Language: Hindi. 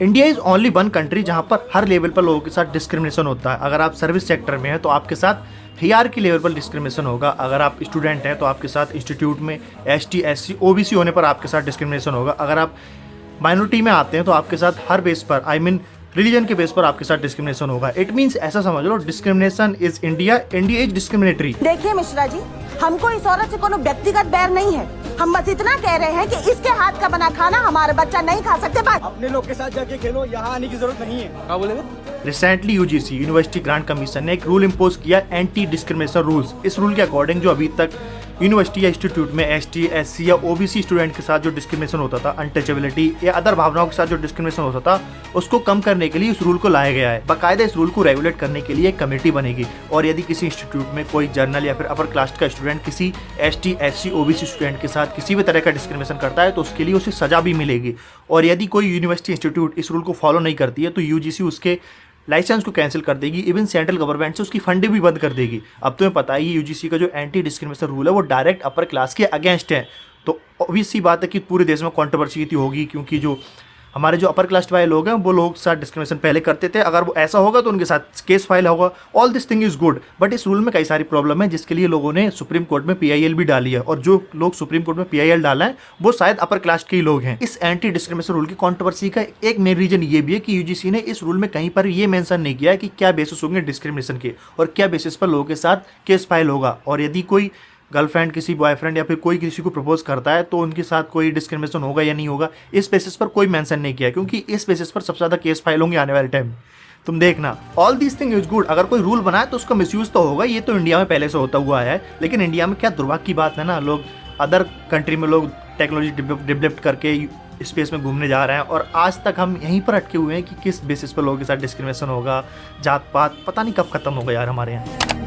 India is only one country जहां पर हर लेवल पर लोगों के साथ डिस्क्रिमिनेशन होता है। अगर आप सर्विस सेक्टर में हैं तो आपके साथ हायरार्की लेवल पर डिस्क्रिमिनेशन होगा। अगर आप स्टूडेंट हैं तो आपके साथ इंस्टीट्यूट में एसटी, एससी, ओबीसी होने पर आपके साथ डिस्क्रिमिनेशन होगा। अगर आप माइनॉरिटी में आते हैं तो आपके साथ हर बेस पर रिलीजन के बेस पर आपके साथ डिस्क्रिमिनेशन होगा। इट मींस ऐसा समझ लो, discrimination is India is discriminatory. देखिए मिश्रा जी, हमको इस औरत से कोनो व्यक्तिगत बैर नहीं है। हम बस इतना कह रहे हैं कि इसके हाथ का बना खाना हमारा बच्चा नहीं खा सकते। बस अपने लोग के साथ जाके खेलो, यहाँ आने की जरूरत नहीं है। क्या बोले? Recently UGC university grant commission ने एक रूल इम्पोज किया, एंटी डिस्क्रिमिनेशन रूल्स। इस रूल के अकॉर्डिंग जो अभी तक यूनिवर्सिटी या इंस्टीट्यूट में एसटी, एससी या ओबीसी स्टूडेंट के साथ जो डिस्क्रिमिनेशन होता था, अनटचेबिलिटी या अदर भावनाओं के साथ जो डिस्क्रिमिनेशन होता था, उसको कम करने के लिए इस रूल को लाया गया है। बाकायदा इस रूल को रेगुलेट करने के लिए एक कमेटी बनेगी और यदि किसी इंस्टीट्यूट में कोई जर्नल या फिर अपर कास्ट का स्टूडेंट किसी एसटी, एससी, ओबीसी स्टूडेंट के साथ किसी भी तरह का डिस्क्रिमिनेशन करता है तो उसके लिए उसे सजा भी मिलेगी। और यदि कोई यूनिवर्सिटी इंस्टीट्यूट इस रूल को फॉलो नहीं करती है तो यूजीसी उसके लाइसेंस को कैंसिल कर देगी। इवन सेंट्रल गवर्नमेंट से उसकी फंडिंग भी बंद कर देगी। अब तुम्हें पता ही यूजीसी का जो एंटी डिस्क्रिमिनेशन रूल है वो डायरेक्ट अपर क्लास के अगेंस्ट है। तो ऑब्वियस सी बात है कि पूरे देश में कंट्रोवर्सी होगी, क्योंकि जो हमारे जो अपर कास्ट वाले लोग हैं वो लोग साथ डिस्क्रिमिनेशन पहले करते थे। अगर वो ऐसा होगा तो उनके साथ केस फाइल होगा। All this thing is good, but इस रूल में कई सारी प्रॉब्लम है जिसके लिए लोगों ने सुप्रीम कोर्ट में पीआईएल भी डाली है। और जो लोग सुप्रीम कोर्ट में पीआईएल डाला है वो शायद अपर कास्ट के ही लोग हैं। इस एंटी डिस्क्रिमिनेशन रूल की कंट्रोवर्सी का एक मेन रीजन ये भी है कि यूजीसी ने इस रूल में कहीं पर ये मेंशन नहीं किया है कि क्या बेसिस होंगे डिस्क्रिमिनेशन के और क्या बेसिस पर लोगों के साथ केस फाइल होगा। और यदि कोई गर्लफ्रेंड किसी बॉयफ्रेंड या फिर कोई किसी को प्रपोज करता है तो उनके साथ कोई डिस्क्रिमिनेशन होगा या नहीं होगा, इस बेसिस पर कोई मेंशन नहीं किया, क्योंकि इस बेसिस पर सबसे ज़्यादा केस फाइल होंगे आने वाले टाइम। तुम देखना, all these thing is good. अगर कोई रूल बनाए तो उसका मिसयूज तो होगा, ये तो इंडिया में पहले से होता हुआ है। लेकिन इंडिया में क्या दुर्भाग्य की बात है ना, लोग अदर कंट्री में लोग टेक्नोलॉजी डेवलप करके स्पेस में घूमने जा रहे हैं और आज तक हम यहीं पर अटके हुए हैं कि किस बेसिस पर लोगों के साथ डिस्क्रिमिनेशन होगा, जात पात, पता नहीं कब खत्म होगा यार हमारे यहाँ।